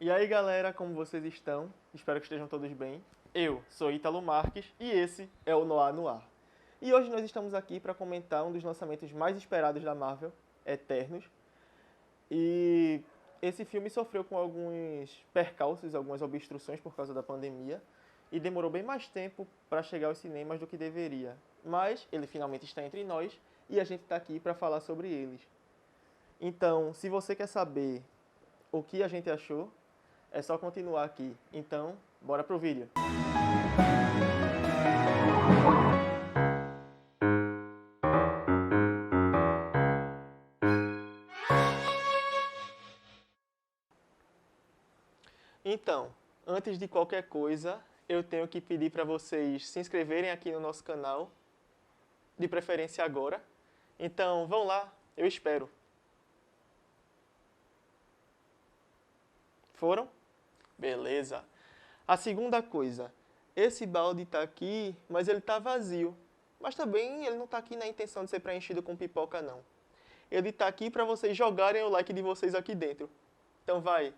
E aí galera, como vocês estão? Espero que estejam todos bem. Eu sou Ítalo Marques e esse é o Noir no Ar. E hoje nós estamos aqui para comentar um dos lançamentos mais esperados da Marvel, Eternos. E esse filme sofreu com alguns percalços, algumas obstruções por causa da pandemia e demorou bem mais tempo para chegar aos cinemas do que deveria. Mas ele finalmente está entre nós e a gente está aqui para falar sobre eles. Então, se você quer saber o que a gente achou, é só continuar aqui. Então, bora pro vídeo. Então, antes de qualquer coisa, eu tenho que pedir para vocês se inscreverem aqui no nosso canal, de preferência agora. Então, vão lá, eu espero. Foram? Beleza. A segunda coisa, esse balde está aqui, mas ele está vazio. Mas também ele não está aqui na intenção de ser preenchido com pipoca, não. Ele está aqui para vocês jogarem o like de vocês aqui dentro. Então vai,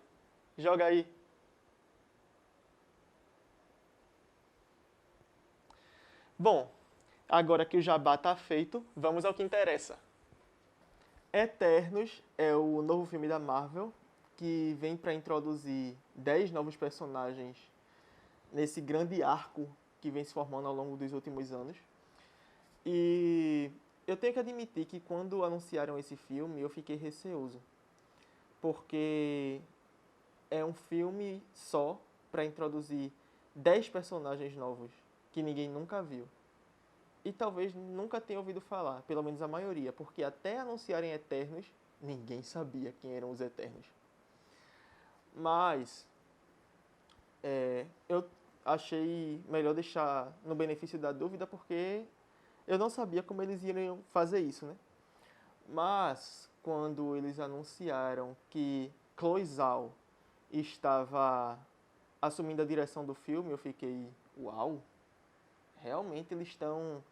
joga aí. Bom, agora que o jabá está feito, vamos ao que interessa. Eternos é o novo filme da Marvel, que vem para introduzir 10 novos personagens nesse grande arco que vem se formando ao longo dos últimos anos. E eu tenho que admitir que quando anunciaram esse filme, eu fiquei receoso. Porque é um filme só para introduzir 10 personagens novos que ninguém nunca viu. E talvez nunca tenha ouvido falar, pelo menos a maioria, porque até anunciarem Eternos, ninguém sabia quem eram os Eternos. Mas eu achei melhor deixar no benefício da dúvida, porque eu não sabia como eles iriam fazer isso, né? Mas quando eles anunciaram que Chloe Zhao estava assumindo a direção do filme, eu fiquei, uau, realmente eles estão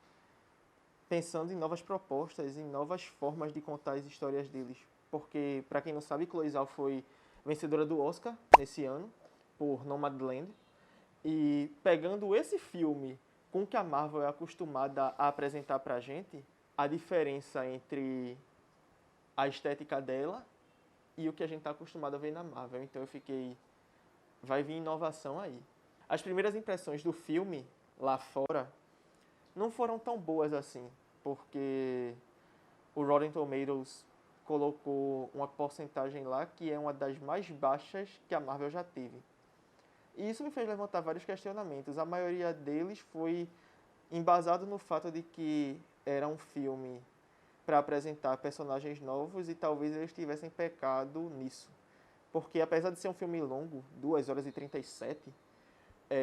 pensando em novas propostas, em novas formas de contar as histórias deles. Porque, para quem não sabe, Chloe Zhao foi vencedora do Oscar nesse ano, por Nomadland. E pegando esse filme com o que a Marvel é acostumada a apresentar pra gente, a diferença entre a estética dela e o que a gente está acostumado a ver na Marvel. Então eu fiquei, vai vir inovação aí. As primeiras impressões do filme lá fora não foram tão boas assim, porque o Rotten Tomatoes colocou uma porcentagem lá que é uma das mais baixas que a Marvel já teve. E isso me fez levantar vários questionamentos. A maioria deles foi embasado no fato de que era um filme para apresentar personagens novos e talvez eles tivessem pecado nisso. Porque apesar de ser um filme longo, 2 horas e 37,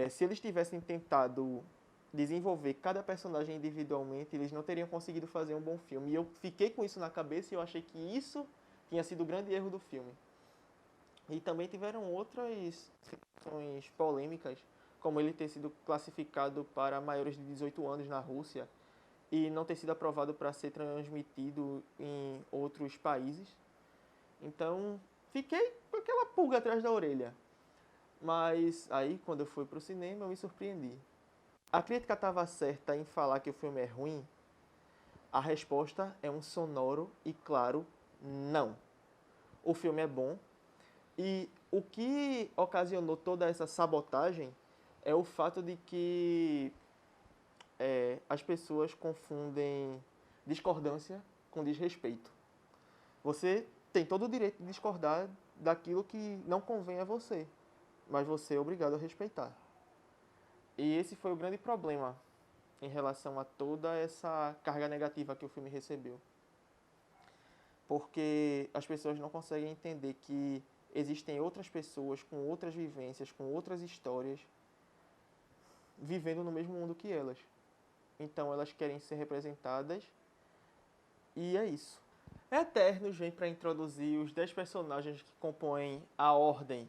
se eles tivessem tentado desenvolver cada personagem individualmente, eles não teriam conseguido fazer um bom filme. E eu fiquei com isso na cabeça e eu achei que isso tinha sido o grande erro do filme. E também tiveram outras situações polêmicas, como ele ter sido classificado para maiores de 18 anos na Rússia e não ter sido aprovado para ser transmitido em outros países. Então, fiquei com aquela pulga atrás da orelha. Mas aí, quando eu fui para o cinema, eu me surpreendi. A crítica estava certa em falar que o filme é ruim? A resposta é um sonoro e claro não. O filme é bom e o que ocasionou toda essa sabotagem é o fato de que as pessoas confundem discordância com desrespeito. Você tem todo o direito de discordar daquilo que não convém a você, mas você é obrigado a respeitar. E esse foi o grande problema em relação a toda essa carga negativa que o filme recebeu. Porque as pessoas não conseguem entender que existem outras pessoas com outras vivências, com outras histórias, vivendo no mesmo mundo que elas. Então elas querem ser representadas e é isso. Eternos vem para introduzir os 10 personagens que compõem a ordem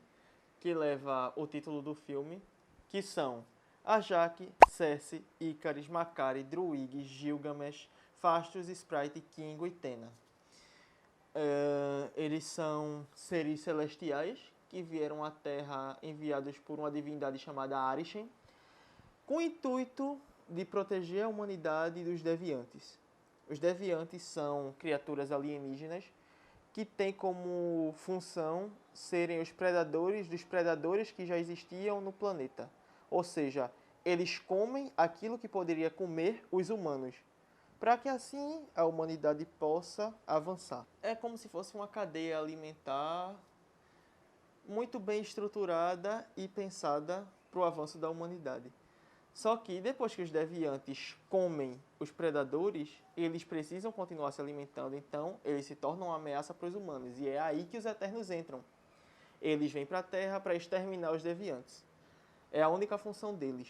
que leva o título do filme, que são Ajak, Cersei, Ikaris, Makari, Druig, Gilgamesh, Phastos, Sprite, Kingo e Tena. Eles são seres celestiais que vieram à Terra enviados por uma divindade chamada Arishem, com o intuito de proteger a humanidade dos deviantes. Os deviantes são criaturas alienígenas que têm como função serem os predadores dos predadores que já existiam no planeta. Ou seja, eles comem aquilo que poderia comer os humanos, para que assim a humanidade possa avançar. É como se fosse uma cadeia alimentar muito bem estruturada e pensada para o avanço da humanidade. Só que depois que os deviantes comem os predadores, eles precisam continuar se alimentando, então eles se tornam uma ameaça para os humanos. E é aí que os Eternos entram. Eles vêm para a Terra para exterminar os deviantes. É a única função deles.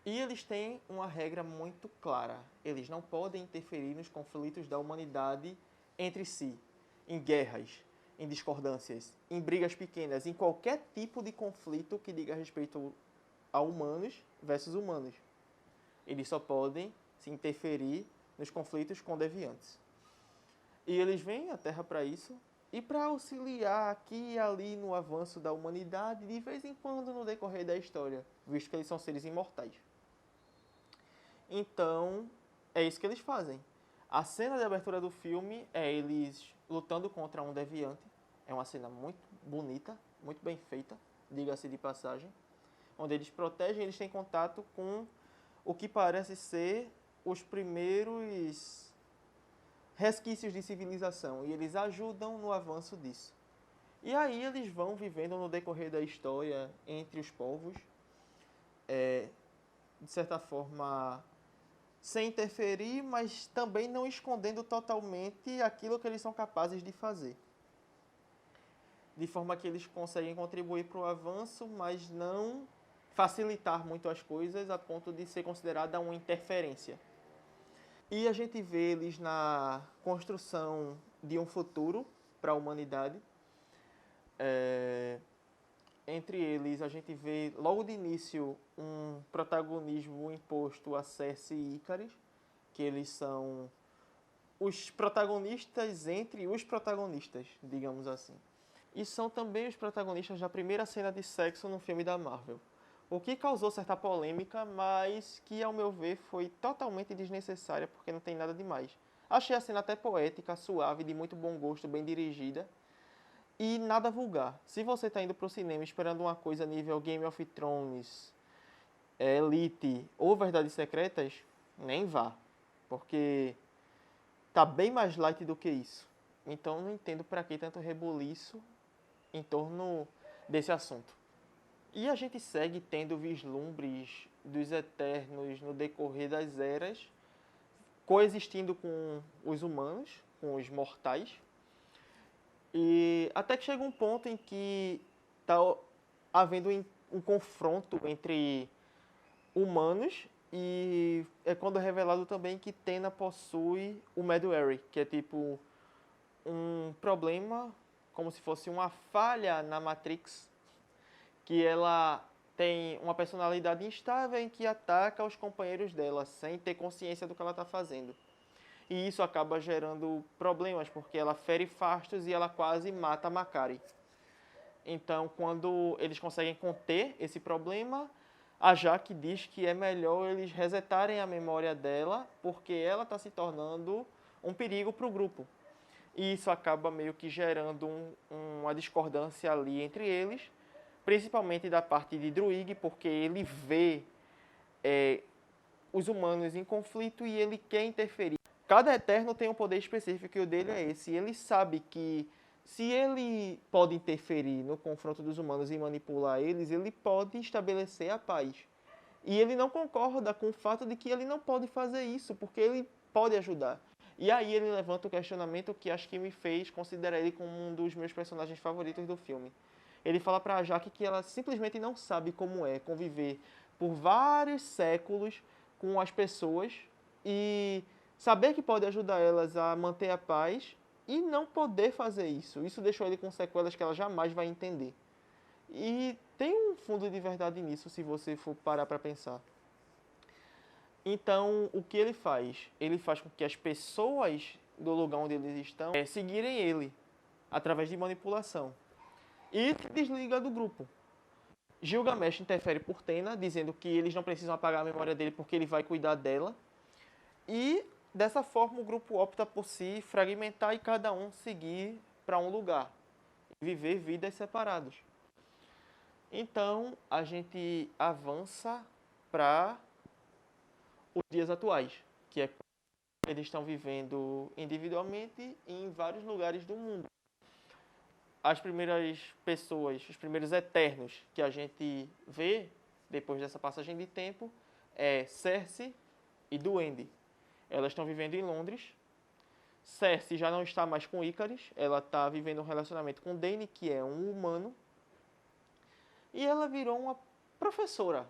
E eles têm uma regra muito clara. Eles não podem interferir nos conflitos da humanidade entre si, em guerras, em discordâncias, em brigas pequenas, em qualquer tipo de conflito que diga respeito a humanos versus humanos. Eles só podem se interferir nos conflitos com deviantes. E eles vêm à Terra para isso e para auxiliar aqui e ali no avanço da humanidade, de vez em quando no decorrer da história, visto que eles são seres imortais. Então, é isso que eles fazem. A cena de abertura do filme é eles lutando contra um deviante. É uma cena muito bonita, muito bem feita, diga-se de passagem, onde eles protegem, eles têm contato com o que parece ser os primeiros resquícios de civilização, e eles ajudam no avanço disso. E aí eles vão vivendo no decorrer da história entre os povos, de certa forma sem interferir, mas também não escondendo totalmente aquilo que eles são capazes de fazer. De forma que eles conseguem contribuir para o avanço, mas não facilitar muito as coisas a ponto de ser considerada uma interferência. E a gente vê eles na construção de um futuro para a humanidade. Entre eles, a gente vê logo de início um protagonismo imposto a Cersei e Ikaris, que eles são os protagonistas entre os protagonistas, digamos assim. E são também os protagonistas da primeira cena de sexo no filme da Marvel. O que causou certa polêmica, mas que, ao meu ver, foi totalmente desnecessária, porque não tem nada demais. Achei a cena até poética, suave, de muito bom gosto, bem dirigida. E nada vulgar. Se você está indo para o cinema esperando uma coisa nível Game of Thrones, Elite ou Verdades Secretas, nem vá. Porque tá bem mais light do que isso. Então não entendo para que tanto rebuliço em torno desse assunto. E a gente segue tendo vislumbres dos Eternos no decorrer das eras, coexistindo com os humanos, com os mortais. E até que chega um ponto em que está havendo um confronto entre humanos, e é quando é revelado também que Tena possui o Meduary, que é tipo um problema, como se fosse uma falha na Matrix, que ela tem uma personalidade instável em que ataca os companheiros dela, sem ter consciência do que ela está fazendo. E isso acaba gerando problemas, porque ela fere Fastos e ela quase mata Makkari. Então, quando eles conseguem conter esse problema, a Jaque diz que é melhor eles resetarem a memória dela, porque ela está se tornando um perigo para o grupo. E isso acaba meio que gerando uma discordância ali entre eles, principalmente da parte de Druig, porque ele vê os humanos em conflito e ele quer interferir. Cada Eterno tem um poder específico e o dele é esse. E ele sabe que se ele pode interferir no confronto dos humanos e manipular eles, ele pode estabelecer a paz. E ele não concorda com o fato de que ele não pode fazer isso, porque ele pode ajudar. E aí ele levanta o questionamento que acho que me fez considerar ele como um dos meus personagens favoritos do filme. Ele fala para a Jaque que ela simplesmente não sabe como é conviver por vários séculos com as pessoas e saber que pode ajudar elas a manter a paz e não poder fazer isso. Isso deixou ele com sequelas que ela jamais vai entender. E tem um fundo de verdade nisso, se você for parar para pensar. Então, o que ele faz? Ele faz com que as pessoas do lugar onde eles estão seguirem ele, através de manipulação. e desliga do grupo. Gilgamesh interfere por Tena, dizendo que eles não precisam apagar a memória dele porque ele vai cuidar dela. E dessa forma o grupo opta por se fragmentar e cada um seguir para um lugar, viver vidas separadas. Então a gente avança para os dias atuais, que é quando eles estão vivendo individualmente em vários lugares do mundo. As primeiras pessoas, os primeiros eternos que a gente vê depois dessa passagem de tempo é Cersei e Duende. Elas estão vivendo em Londres. Cersei já não está mais com Icarus, ela está vivendo um relacionamento com Dany, que é um humano, e ela virou uma professora.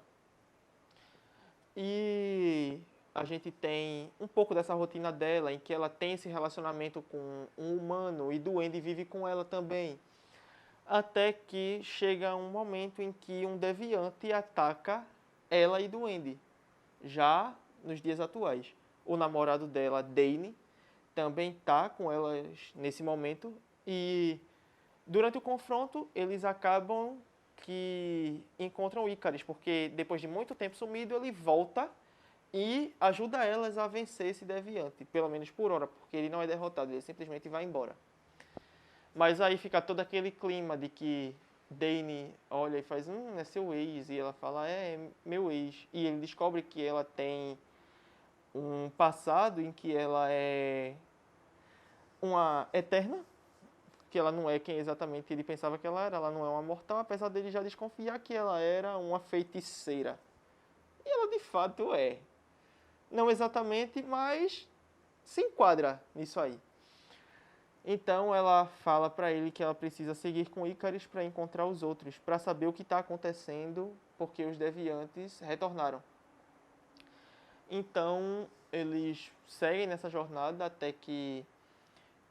E a gente tem um pouco dessa rotina dela, em que ela tem esse relacionamento com um humano e Duende vive com ela também. Até que chega um momento em que um deviante ataca ela e Duende, já nos dias atuais. O namorado dela, Dane, também está com elas nesse momento e durante o confronto eles acabam que encontram Icarus, porque depois de muito tempo sumido ele volta e ajuda elas a vencer esse deviante, pelo menos por hora, porque ele não é derrotado, ele simplesmente vai embora. Mas aí fica todo aquele clima de que Dane olha e faz, é seu ex, e ela fala, é meu ex, e ele descobre que ela tem um passado em que ela é uma eterna, que ela não é quem exatamente ele pensava que ela não é uma mortal, apesar dele já desconfiar que ela era uma feiticeira. E ela de fato é. Não exatamente, mas se enquadra nisso aí. Então ela fala para ele que ela precisa seguir com Icarus para encontrar os outros, para saber o que está acontecendo, porque os deviantes retornaram. Então eles seguem nessa jornada até que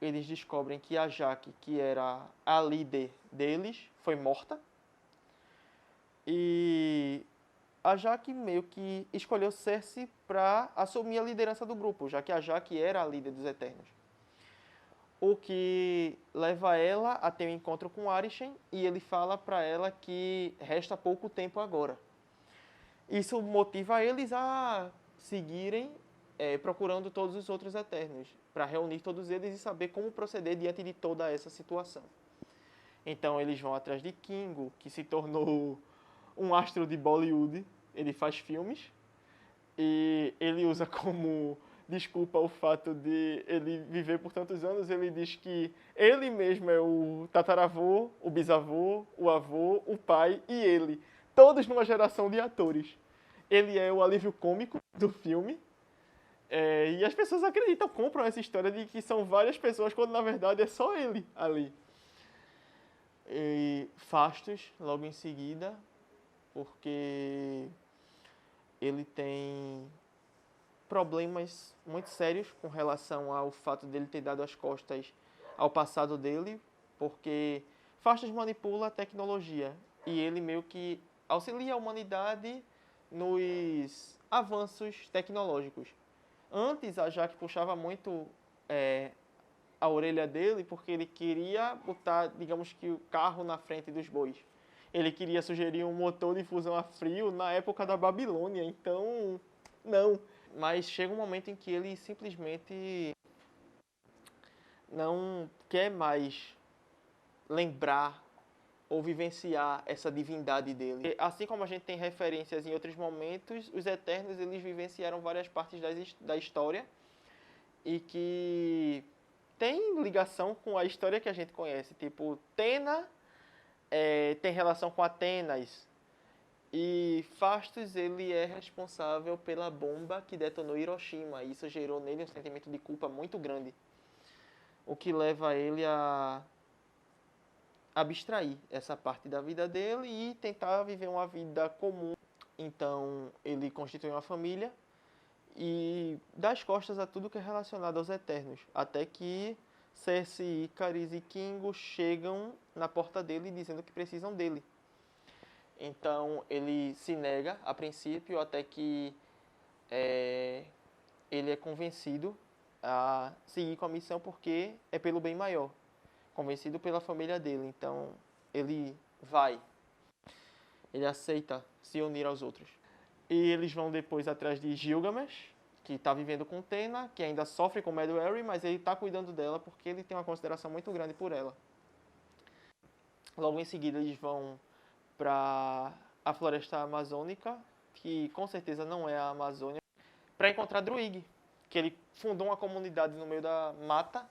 eles descobrem que a Jaque, que era a líder deles, foi morta. E a Jaque meio que escolheu Cersei para assumir a liderança do grupo, já que a Jaque era a líder dos Eternos. O que leva ela a ter um encontro com Arishem e ele fala para ela que resta pouco tempo agora. Isso motiva eles a seguirem procurando todos os outros Eternos, para reunir todos eles e saber como proceder diante de toda essa situação. Então eles vão atrás de Kingo, que se tornou um astro de Bollywood. Ele faz filmes e ele usa como desculpa o fato de ele viver por tantos anos. Ele diz que ele mesmo é o tataravô, o bisavô, o avô, o pai e ele. Todos numa geração de atores. Ele é o alívio cômico do filme. E as pessoas acreditam, compram essa história de que são várias pessoas, quando na verdade é só ele ali. E Fastos, logo em seguida, porque ele tem problemas muito sérios com relação ao fato dele ter dado as costas ao passado dele, porque Fastos manipula a tecnologia e ele meio que auxilia a humanidade nos avanços tecnológicos. Antes, a Jaque puxava muito a orelha dele porque ele queria botar, digamos que, o carro na frente dos bois. Ele queria sugerir um motor de fusão a frio na época da Babilônia, então, não. Mas chega um momento em que ele simplesmente não quer mais lembrar ou vivenciar essa divindade dele. Assim como a gente tem referências em outros momentos, os Eternos eles vivenciaram várias partes da história e que tem ligação com a história que a gente conhece. Tipo, Tena tem relação com Atenas. E Fastos ele é responsável pela bomba que detonou Hiroshima. E isso gerou nele um sentimento de culpa muito grande. O que leva ele a abstrair essa parte da vida dele e tentar viver uma vida comum. Então ele constitui uma família e dá as costas a tudo que é relacionado aos Eternos. Até que Cersei, Icarus e Kingo chegam na porta dele dizendo que precisam dele. Então ele se nega a princípio até que ele é convencido a seguir com a missão porque é pelo bem maior. Convencido pela família dele. Então ele vai. Ele aceita se unir aos outros. E eles vão depois atrás de Gilgamesh, que está vivendo com Tena, que ainda sofre com Medoeri, mas ele está cuidando dela porque ele tem uma consideração muito grande por ela. Logo em seguida eles vão para a floresta amazônica, que com certeza não é a Amazônia, para encontrar Druig, que ele fundou uma comunidade no meio da mata,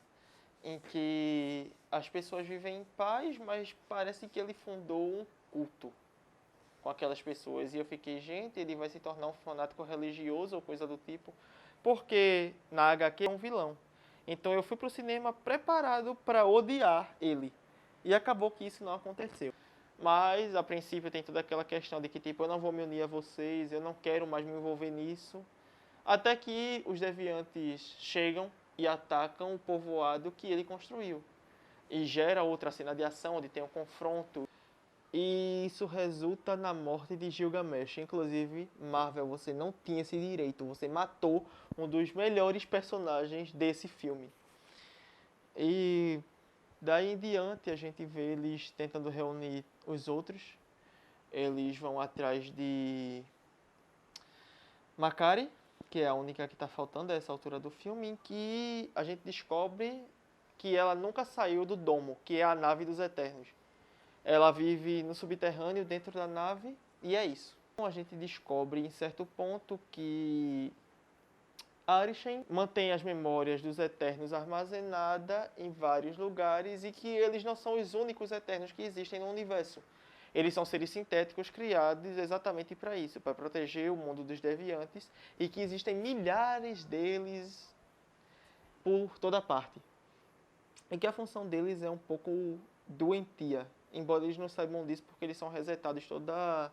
em que as pessoas vivem em paz, mas parece que ele fundou um culto com aquelas pessoas. E eu fiquei, gente, ele vai se tornar um fanático religioso ou coisa do tipo, porque na HQ é um vilão. Então eu fui pro cinema preparado para odiar ele. E acabou que isso não aconteceu. Mas, a princípio, tem toda aquela questão de que, tipo, eu não vou me unir a vocês, eu não quero mais me envolver nisso. Até que os deviantes chegam e atacam o povoado que ele construiu. E gera outra cena de ação, onde tem um confronto. E isso resulta na morte de Gilgamesh. Inclusive, Marvel, você não tinha esse direito. Você matou um dos melhores personagens desse filme. E daí em diante a gente vê eles tentando reunir os outros. Eles vão atrás de Makari, que é a única que está faltando a essa altura do filme, em que a gente descobre que ela nunca saiu do domo, que é a nave dos Eternos. Ela vive no subterrâneo, dentro da nave, e é isso. Então, a gente descobre em certo ponto que Arishem mantém as memórias dos Eternos armazenadas em vários lugares e que eles não são os únicos Eternos que existem no universo. Eles são seres sintéticos criados exatamente para isso, para proteger o mundo dos deviantes, e que existem milhares deles por toda parte. E que a função deles é um pouco doentia, embora eles não saibam disso porque eles são resetados toda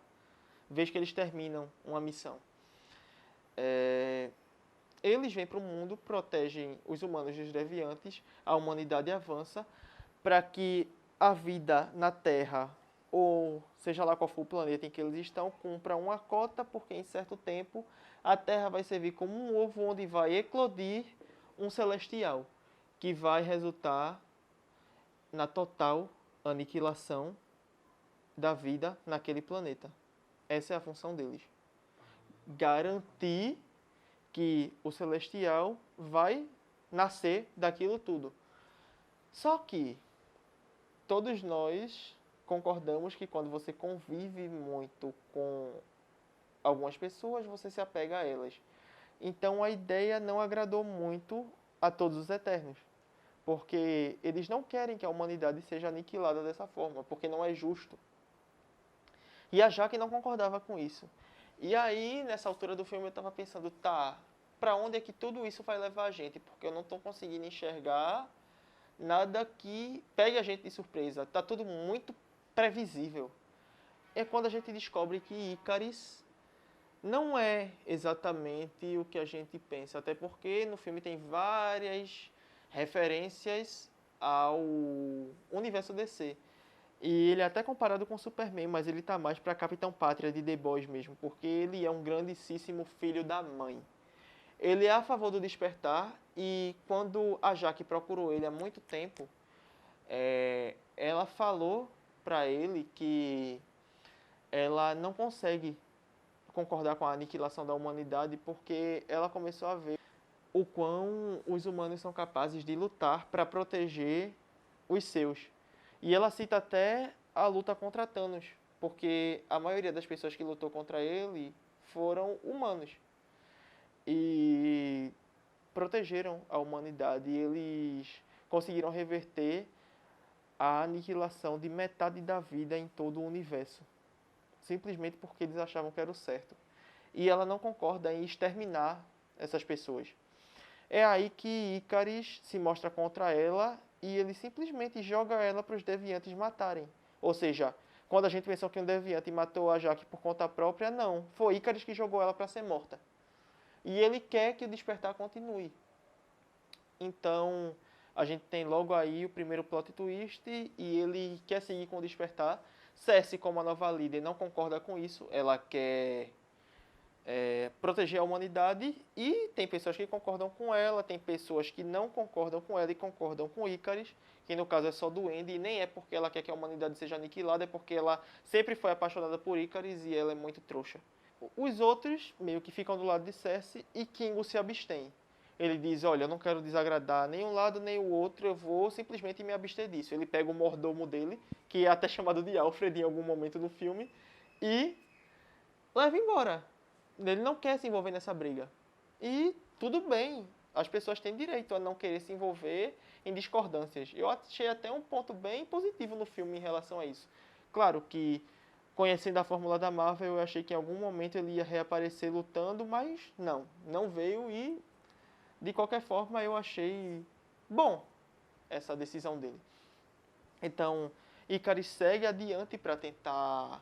vez que eles terminam uma missão. Eles vêm para o mundo, protegem os humanos dos deviantes, a humanidade avança para que a vida na Terra, ou seja lá qual for o planeta em que eles estão, cumpra uma cota, porque em certo tempo a Terra vai servir como um ovo onde vai eclodir um celestial, que vai resultar na total aniquilação da vida naquele planeta. Essa é a função deles. Garantir que o celestial vai nascer daquilo tudo. Só que todos nós concordamos que quando você convive muito com algumas pessoas, você se apega a elas. Então a ideia não agradou muito a todos os Eternos, porque eles não querem que a humanidade seja aniquilada dessa forma, porque não é justo. E a Jaque não concordava com isso. E aí, nessa altura do filme, eu estava pensando, tá, para onde é que tudo isso vai levar a gente? Porque eu não estou conseguindo enxergar nada que pegue a gente de surpresa. Tá tudo muito previsível. É quando a gente descobre que Icaris não é exatamente o que a gente pensa. Até porque no filme tem várias referências ao universo DC. E ele é até comparado com Superman, mas ele tá mais para Capitão Pátria de The Boys mesmo, porque ele é um grandíssimo filho da mãe. Ele é a favor do despertar, e quando a Jaque procurou ele há muito tempo, ela falou para ele que ela não consegue concordar com a aniquilação da humanidade porque ela começou a ver o quão os humanos são capazes de lutar para proteger os seus. E ela cita até a luta contra Thanos, porque a maioria das pessoas que lutou contra ele foram humanos. E protegeram a humanidade, e eles conseguiram reverter a aniquilação de metade da vida em todo o universo, simplesmente porque eles achavam que era o certo. E ela não concorda em exterminar essas pessoas. É aí que Icaris se mostra contra ela e ele simplesmente joga ela para os deviantes matarem. Ou seja, quando a gente pensou que um deviante matou a Jaque por conta própria, não. Foi Icaris que jogou ela para ser morta. E ele quer que o despertar continue. Então, a gente tem logo aí o primeiro plot twist e ele quer seguir com o despertar. Cersei, como a nova líder, não concorda com isso. Ela quer proteger a humanidade, e tem pessoas que concordam com ela, tem pessoas que não concordam com ela e concordam com Icaris, que no caso é só duende, e nem é porque ela quer que a humanidade seja aniquilada, é porque ela sempre foi apaixonada por Icaris e ela é muito trouxa. Os outros meio que ficam do lado de Cersei e Kingo se abstém. Ele diz, olha, eu não quero desagradar nem um lado nem o outro, eu vou simplesmente me abster disso. Ele pega o mordomo dele, que é até chamado de Alfred em algum momento do filme, e leva embora. Ele não quer se envolver nessa briga. E tudo bem, as pessoas têm direito a não querer se envolver em discordâncias. Eu achei até um ponto bem positivo no filme em relação a isso. Claro que, conhecendo a fórmula da Marvel, eu achei que em algum momento ele ia reaparecer lutando, mas não veio, e de qualquer forma eu achei bom essa decisão dele. Então, Icaris segue adiante para tentar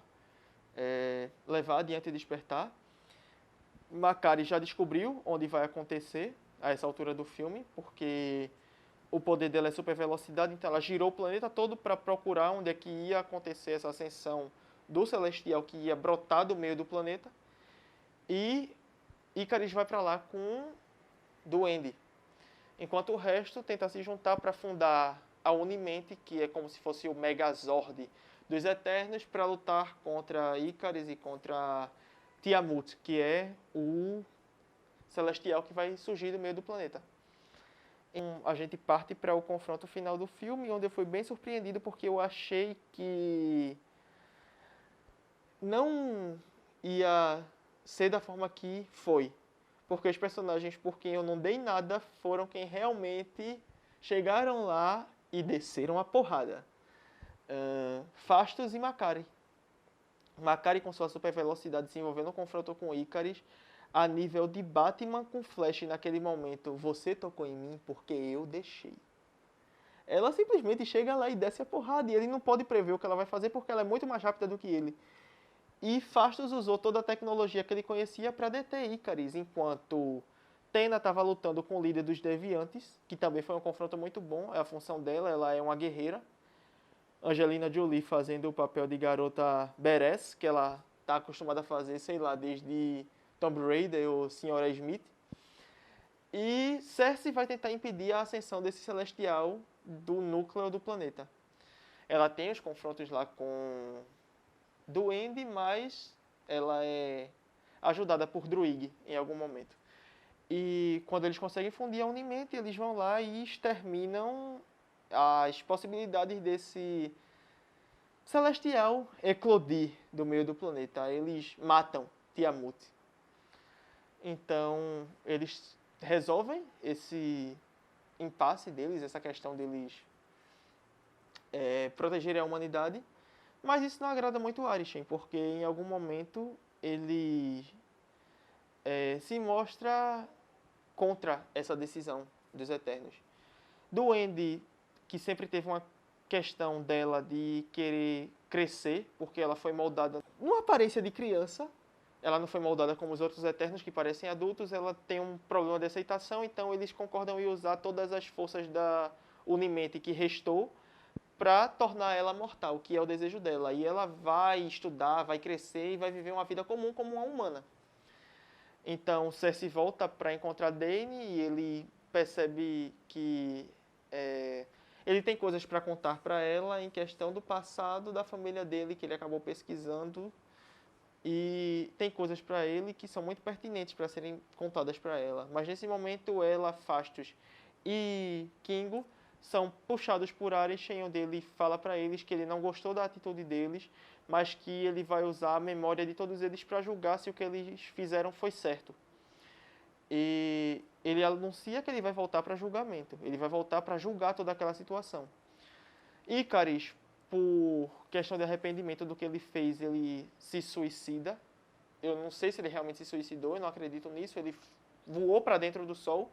levar adiante e despertar. Makkari já descobriu onde vai acontecer a essa altura do filme, porque o poder dela é super velocidade, então ela girou o planeta todo para procurar onde é que ia acontecer essa ascensão do Celestial que ia brotar do meio do planeta. E Icaris vai para lá com Duende, enquanto o resto tenta se juntar para fundar a Unimente, que é como se fosse o Megazord dos Eternos, para lutar contra Icaris e contra Tiamut, que é o celestial que vai surgir do meio do planeta. A gente parte para o confronto final do filme, onde eu fui bem surpreendido porque eu achei que não ia ser da forma que foi. Porque os personagens por quem eu não dei nada foram quem realmente chegaram lá e desceram a porrada. Phastos e Makkari. Makkari com sua super velocidade se envolvendo no confronto com Icaris a nível de Batman com Flash naquele momento. Você tocou em mim porque eu deixei. Ela simplesmente chega lá e desce a porrada, e ele não pode prever o que ela vai fazer porque ela é muito mais rápida do que ele. E Phastos usou toda a tecnologia que ele conhecia para deter Icaris, enquanto Tena estava lutando com o líder dos Deviantes, que também foi um confronto muito bom, é a função dela, ela é uma guerreira. Angelina Jolie fazendo o papel de garota badass, que ela está acostumada a fazer, sei lá, desde Tomb Raider ou Senhora Smith. E Cersei vai tentar impedir a ascensão desse celestial do núcleo do planeta. Ela tem os confrontos lá com Duende, mas ela é ajudada por Druig em algum momento. E quando eles conseguem fundir a Unimente, eles vão lá e exterminam as possibilidades desse celestial eclodir do meio do planeta. Eles matam Tiamut. Então, eles resolvem esse impasse deles, essa questão deles protegerem a humanidade. Mas isso não agrada muito Arishem, porque em algum momento ele se mostra contra essa decisão dos Eternos. Duende, que sempre teve uma questão dela de querer crescer, porque ela foi moldada numa aparência de criança, ela não foi moldada como os outros Eternos, que parecem adultos, ela tem um problema de aceitação, então eles concordam em usar todas as forças da Unimente que restou para tornar ela mortal, que é o desejo dela. E ela vai estudar, vai crescer e vai viver uma vida comum como uma humana. Então, Cersei volta para encontrar Dany e ele percebe que ele tem coisas para contar para ela em questão do passado da família dele, que ele acabou pesquisando. E tem coisas para ele que são muito pertinentes para serem contadas para ela. Mas nesse momento, ela, Phastos e Kingo são puxados por Arishem, onde ele fala para eles que ele não gostou da atitude deles, mas que ele vai usar a memória de todos eles para julgar se o que eles fizeram foi certo. E ele anuncia que ele vai voltar para julgamento, ele vai voltar para julgar toda aquela situação. Icaris, por questão de arrependimento do que ele fez, ele se suicida. Eu não sei se ele realmente se suicidou, eu não acredito nisso. Ele voou para dentro do sol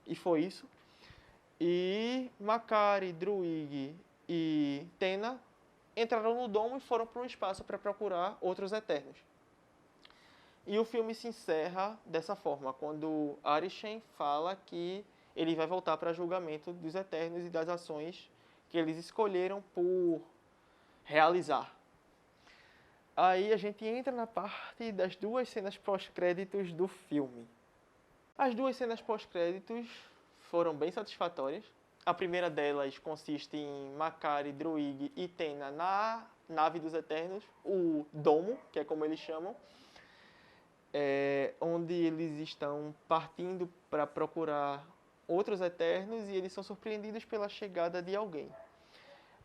e foi isso. E Makkari, Druig e Tena entraram no domo e foram para o espaço para procurar outros Eternos. E o filme se encerra dessa forma, quando Arishem fala que ele vai voltar para julgamento dos Eternos e das ações que eles escolheram por realizar. Aí a gente entra na parte das duas cenas pós-créditos do filme. As duas cenas pós-créditos foram bem satisfatórias. A primeira delas consiste em Makari, Druig e Tena na nave dos Eternos, o Domo, que é como eles chamam, onde eles estão partindo para procurar outros Eternos e eles são surpreendidos pela chegada de alguém.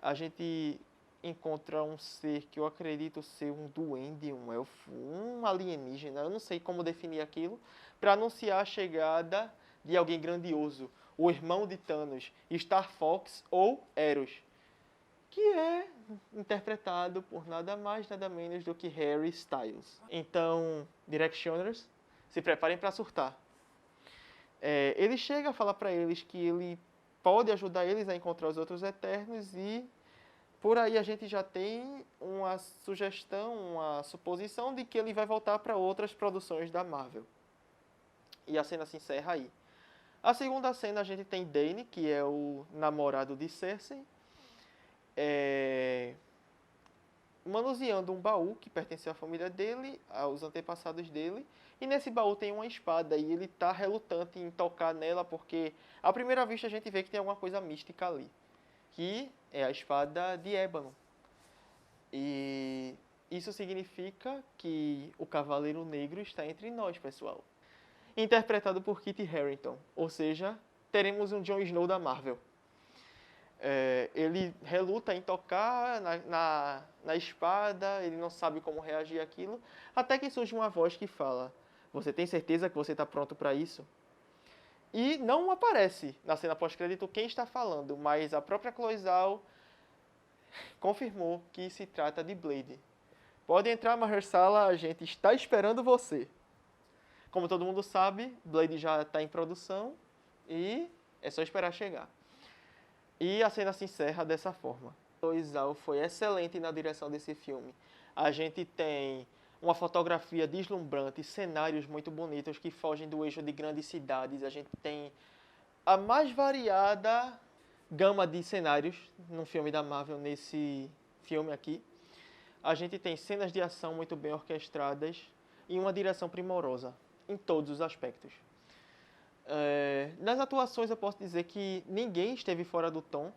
A gente encontra um ser que eu acredito ser um duende, um elfo, um alienígena, eu não sei como definir aquilo, para anunciar a chegada de alguém grandioso, o irmão de Thanos, Star Fox ou Eros, que é interpretado por nada mais, nada menos do que Harry Styles. Então, Directioners, se preparem para surtar. Ele chega a falar para eles que ele pode ajudar eles a encontrar os outros Eternos e por aí a gente já tem uma sugestão, uma suposição de que ele vai voltar para outras produções da Marvel. E a cena se encerra aí. A segunda cena a gente tem Dane, que é o namorado de Cersei, manuseando um baú que pertenceu à família dele, aos antepassados dele. E nesse baú tem uma espada e ele está relutante em tocar nela porque, à primeira vista, a gente vê que tem alguma coisa mística ali, que é a espada de ébano. E isso significa que o Cavaleiro Negro está entre nós, pessoal. Interpretado por Kit Harington, ou seja, teremos um Jon Snow da Marvel. Ele reluta em tocar na espada, ele não sabe como reagir àquilo, até que surge uma voz que fala: "Você tem certeza que você está pronto para isso?" E não aparece na cena pós-crédito quem está falando, mas a própria Chloe Zhao confirmou que se trata de Blade. Pode entrar, Mahershala, a gente está esperando você. Como todo mundo sabe, Blade já está em produção e é só esperar chegar. E a cena se encerra dessa forma. Chloe Zhao foi excelente na direção desse filme. A gente tem uma fotografia deslumbrante, cenários muito bonitos que fogem do eixo de grandes cidades. A gente tem a mais variada gama de cenários num filme da Marvel nesse filme aqui. A gente tem cenas de ação muito bem orquestradas e uma direção primorosa em todos os aspectos. Nas atuações eu posso dizer que ninguém esteve fora do tom.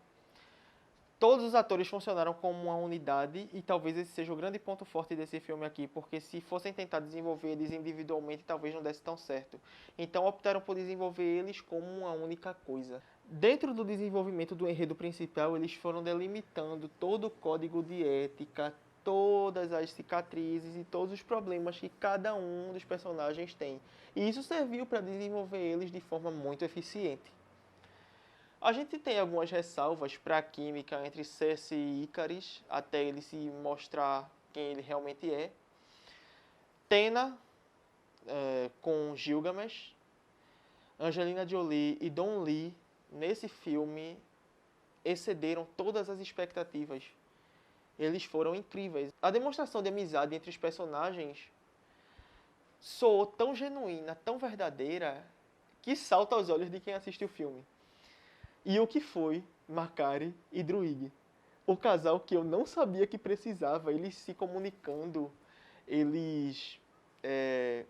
Todos os atores funcionaram como uma unidade e talvez esse seja o grande ponto forte desse filme aqui, porque se fossem tentar desenvolver eles individualmente, talvez não desse tão certo. Então optaram por desenvolver eles como uma única coisa. Dentro do desenvolvimento do enredo principal, eles foram delimitando todo o código de ética, todas as cicatrizes e todos os problemas que cada um dos personagens tem. E isso serviu para desenvolver eles de forma muito eficiente. A gente tem algumas ressalvas para a química entre Cersei e Ikaris, até ele se mostrar quem ele realmente é. Tena com Gilgamesh, Angelina Jolie e Don Lee, nesse filme, excederam todas as expectativas. Eles foram incríveis. A demonstração de amizade entre os personagens soou tão genuína, tão verdadeira, que salta aos olhos de quem assiste o filme. E o que foi Makari e Druig? O casal que eu não sabia que precisava, eles se comunicando, eles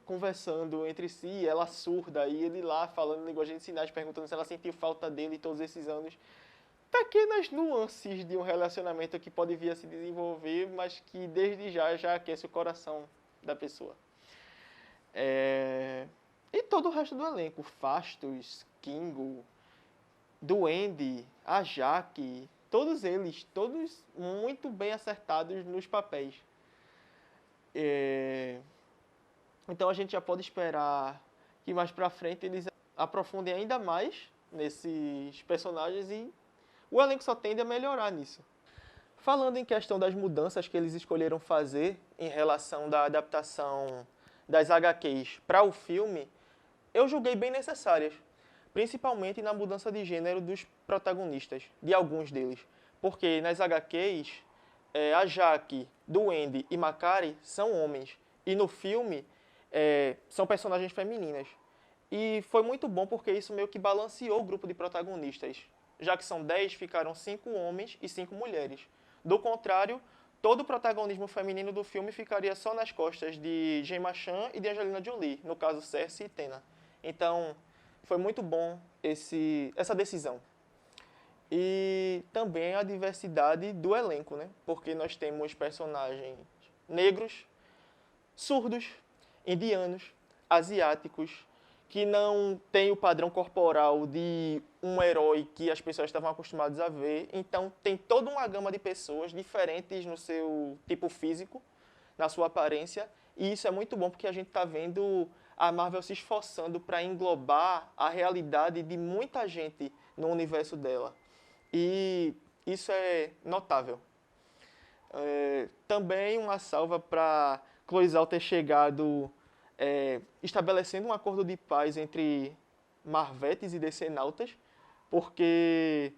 conversando entre si, ela surda, e ele lá falando linguagem de sinais, perguntando se ela sentiu falta dele todos esses anos. Pequenas nuances de um relacionamento que pode vir a se desenvolver, mas que desde já aquece o coração da pessoa. E todo o resto do elenco, Fastos, Kingo, Duende, a Jaque, todos eles, todos muito bem acertados nos papéis. Então a gente já pode esperar que mais pra frente eles aprofundem ainda mais nesses personagens e o elenco só tende a melhorar nisso. Falando em questão das mudanças que eles escolheram fazer em relação da adaptação das HQs para o filme, eu julguei bem necessárias. Principalmente na mudança de gênero dos protagonistas, de alguns deles. Porque nas HQs, a Jaque, Duende e Makari são homens. E no filme, são personagens femininas. E foi muito bom porque isso meio que balanceou o grupo de protagonistas. Já que são 10, ficaram 5 homens e 5 mulheres. Do contrário, todo o protagonismo feminino do filme ficaria só nas costas de Gemma Chan e de Angelina Jolie, no caso Cersei e Tena. Então, foi muito bom essa decisão. E também a diversidade do elenco, né? Porque nós temos personagens negros, surdos, indianos, asiáticos, que não têm o padrão corporal de um herói que as pessoas estavam acostumadas a ver. Então, tem toda uma gama de pessoas diferentes no seu tipo físico, na sua aparência. E isso é muito bom porque a gente está vendo a Marvel se esforçando para englobar a realidade de muita gente no universo dela. E isso é notável. Também uma salva para Chloe Zhao ter chegado estabelecendo um acordo de paz entre Marvetes e DC-nautas, porque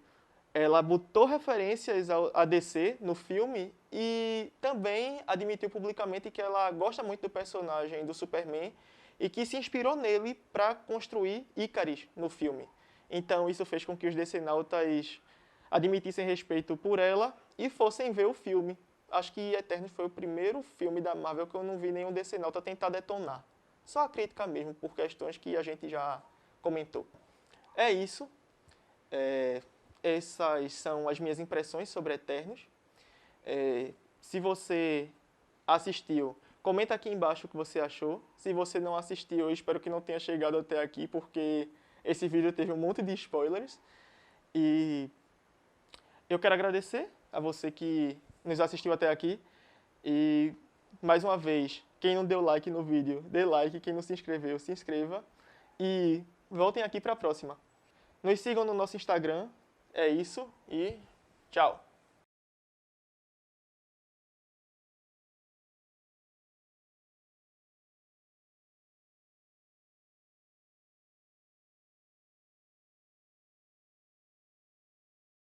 ela botou referências a DC no filme e também admitiu publicamente que ela gosta muito do personagem do Superman e que se inspirou nele para construir Icarus no filme. Então isso fez com que os DC-nautas admitissem respeito por ela e fossem ver o filme. Acho que Eternos foi o primeiro filme da Marvel que eu não vi nenhum DC-nauta tentar detonar. Só a crítica mesmo, por questões que a gente já comentou. É isso. Essas são as minhas impressões sobre Eternos. Se você assistiu, comenta aqui embaixo o que você achou. Se você não assistiu, eu espero que não tenha chegado até aqui, porque esse vídeo teve um monte de spoilers. E eu quero agradecer a você que nos assistiu até aqui. E, mais uma vez, quem não deu like no vídeo, dê like. Quem não se inscreveu, se inscreva. E voltem aqui para a próxima. Nos sigam no nosso Instagram. É isso e tchau!